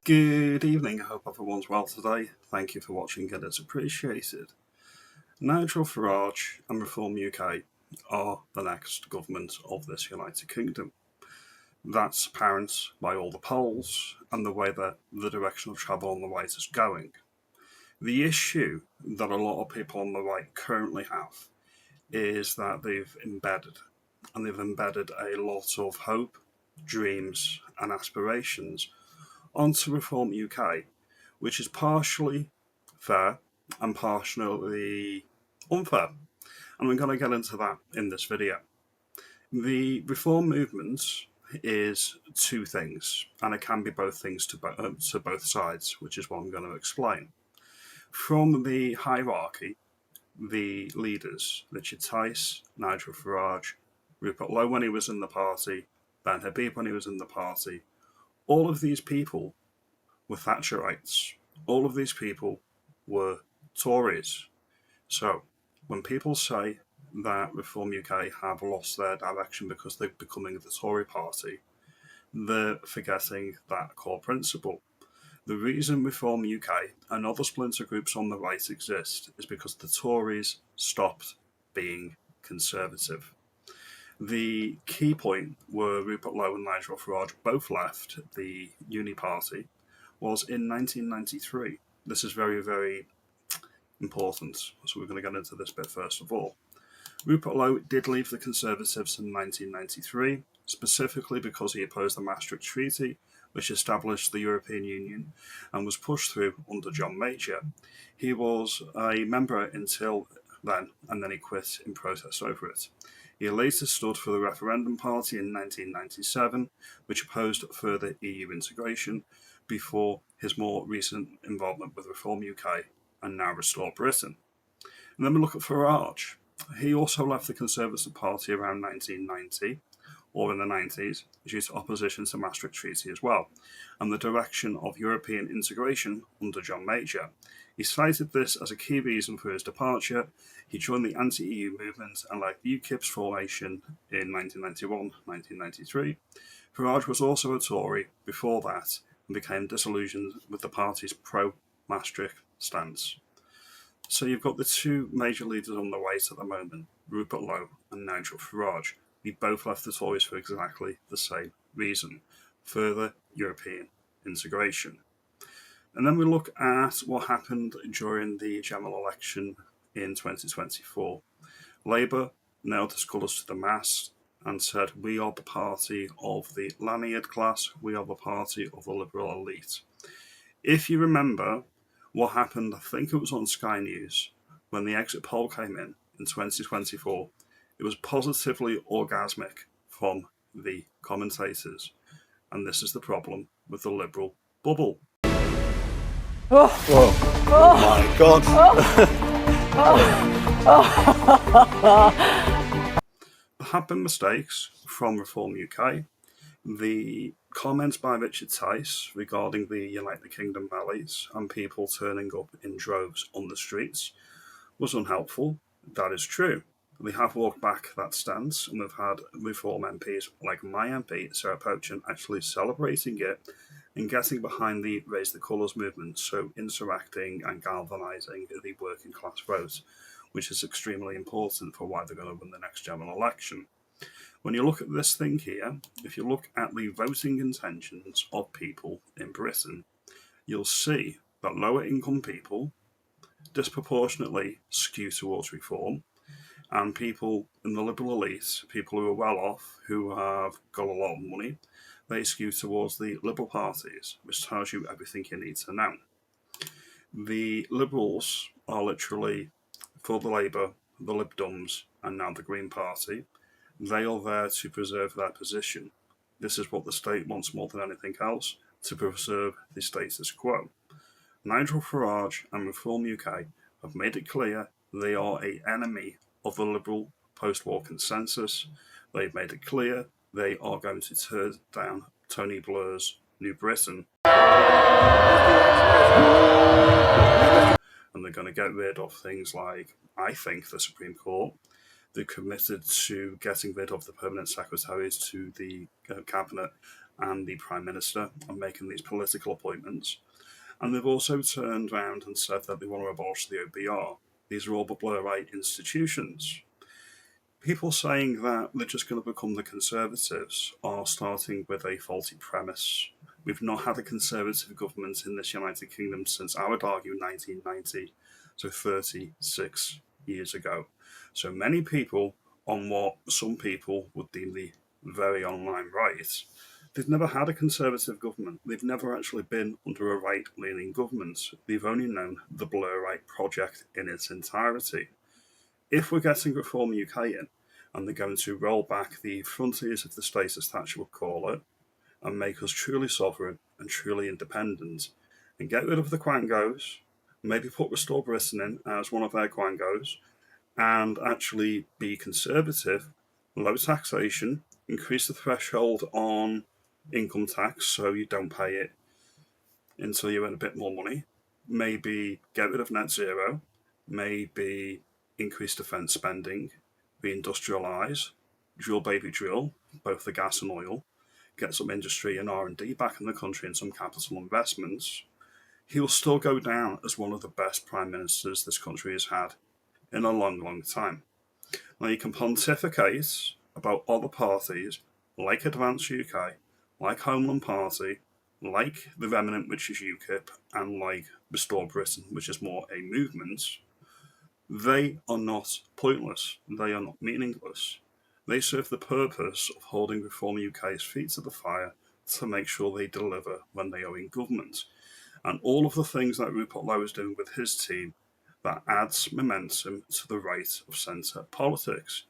Good evening, I hope everyone's well today. Thank you for watching, and it's appreciated. Nigel Farage and Reform UK are the next government of this United Kingdom. That's apparent by all the polls and the way that the direction of travel on the right is going. The issue that a lot of people on the right currently have is that they've embedded a lot of hope, dreams, and aspirations onto Reform UK, which is partially fair and partially unfair. And we're going to get into that in this video. The reform movement is two things, and it can be both things to both sides, which is what I'm going to explain. From the hierarchy, the leaders, Richard Tice, Nigel Farage, Rupert Lowe when he was in the party, Ben Habib when he was in the party, all of these people were Thatcherites. All of these people were Tories. So when people say that Reform UK have lost their direction because they're becoming the Tory party, they're forgetting that core principle. The reason Reform UK and other splinter groups on the right exist is because the Tories stopped being conservative. The key point where Rupert Lowe and Nigel Farage both left the Uni Party was in 1993. This is very, very important, so we're going to get into this bit first of all. Rupert Lowe did leave the Conservatives in 1993, specifically because he opposed the Maastricht Treaty, which established the European Union and was pushed through under John Major. He was a member until then, and then he quit in protest over it. He later stood for the Referendum Party in 1997, which opposed further EU integration, before his more recent involvement with Reform UK and now Restore Britain. And then we look at Farage. He also left the Conservative Party around 1990, or in the 90s, due to opposition to the Maastricht Treaty as well, and the direction of European integration under John Major. He cited this as a key reason for his departure. He joined the anti-EU movement and led UKIP's formation in 1991-1993. Farage was also a Tory before that and became disillusioned with the party's pro-Maastricht stance. So you've got the two major leaders on the right at the moment, Rupert Lowe and Nigel Farage. They both left the Tories for exactly the same reason: further European integration. And then we look at what happened during the general election in 2024. Labour nailed its colours to the mast and said, we are the party of the lanyard class, we are the party of the liberal elite. If you remember what happened, I think it was on Sky News, when the exit poll came in 2024, it was positively orgasmic from the commentators. And this is the problem with the liberal bubble. Oh, Whoa. oh, My God. There have been mistakes from Reform UK. The comments by Richard Tice regarding the United Kingdom rallies and people turning up in droves on the streets was unhelpful. That is true. We have walked back that stance, and we've had Reform MPs like my MP, Sarah Pochin, actually celebrating it and getting behind the Raise the Colours movement, so interacting and galvanising the working class vote, which is extremely important for why they're going to win the next general election. When you look at this thing here, if you look at the voting intentions of people in Britain, you'll see that lower income people disproportionately skew towards reform, and people in the liberal elite, people who are well off, who have got a lot of money, they skew towards the liberal parties, which tells you everything you need to know. The Liberals are literally for the Labour, the Lib Dems, and now the Green Party. They are there to preserve their position. This is what the state wants more than anything else, to preserve the status quo. Nigel Farage and Reform UK have made it clear they are an enemy of the liberal post-war consensus. They've made it clear they are going to tear down Tony Blair's New Britain. And they're going to get rid of things like, I think, the Supreme Court. They've committed to getting rid of the permanent secretaries to the cabinet and the Prime Minister and making these political appointments. And they've also turned around and said that they want to abolish the OBR. These are all but Blairite institutions. People saying that they're just going to become the Conservatives are starting with a faulty premise. We've not had a Conservative government in this United Kingdom since, I would argue, 1990, so 36 years ago. So many people on what some people would deem the very online right, they've never had a Conservative government. They've never actually been under a right-leaning government. They've only known the Blairite project in its entirety. If we're getting Reform UK in, and they're going to roll back the frontiers of the state, as Thatcher would call it, and make us truly sovereign and truly independent, and get rid of the quangos, maybe put Restore Britain in as one of their quangos, and actually be conservative, low taxation, increase the threshold on income tax so you don't pay it until you earn a bit more money, maybe get rid of net zero, maybe increase defence spending, reindustrialise, drill baby drill, both the gas and oil, get some industry and R&D back in the country and some capital investments, he'll still go down as one of the best prime ministers this country has had in a long, long time. Now you can pontificate about other parties like Advance UK, like Homeland Party, like the Remnant, which is UKIP, and like Restore Britain, which is more a movement. They are not pointless. They are not meaningless. They serve the purpose of holding Reform UK's feet to the fire to make sure they deliver when they are in government. And all of the things that Rupert Lowe is doing with his team, that adds momentum to the right of centre politics.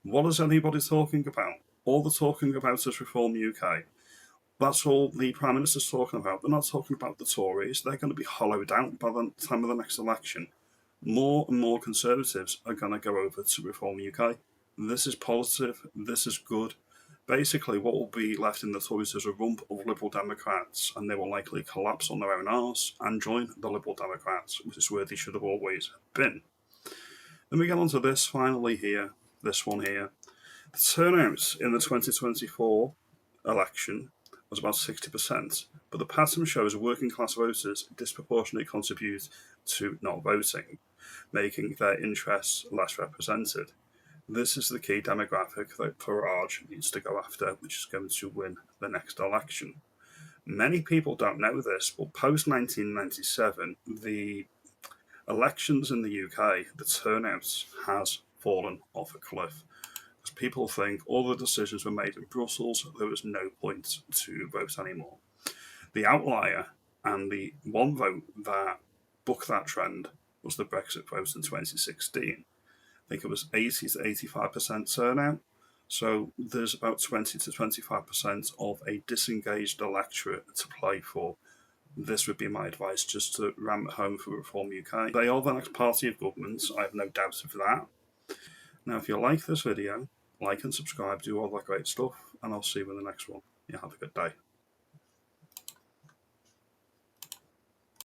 What is anybody talking about? All they're talking about is Reform UK. That's all the Prime Minister's talking about. They're not talking about the Tories. They're going to be hollowed out by the time of the next election. More and more Conservatives are going to go over to Reform UK. This is positive. This is good. Basically, what will be left in the Tories is a rump of Liberal Democrats, and they will likely collapse on their own arse and join the Liberal Democrats, which is where they should have always been. Then we get on to this finally here, this one here. The turnout in the 2024 election was about 60%, but the pattern shows working class voters disproportionately contribute to not voting, making their interests less represented. This is the key demographic that Farage needs to go after, which is going to win the next election. Many people don't know this, but post 1997, the elections in the UK, the turnout has fallen off a cliff. Because people think all the decisions were made in Brussels, there was no point to vote anymore. The outlier and the one vote that bucked that trend was the Brexit vote in 2016. I think it was 80 to 85% turnout. So there's about 20 to 25% of a disengaged electorate to play for. This would be my advice, just to ram it home for Reform UK. They are the next party of government, I have no doubt of that. Now, if you like this video, like and subscribe, do all that great stuff, and I'll see you in the next one. You have a good day.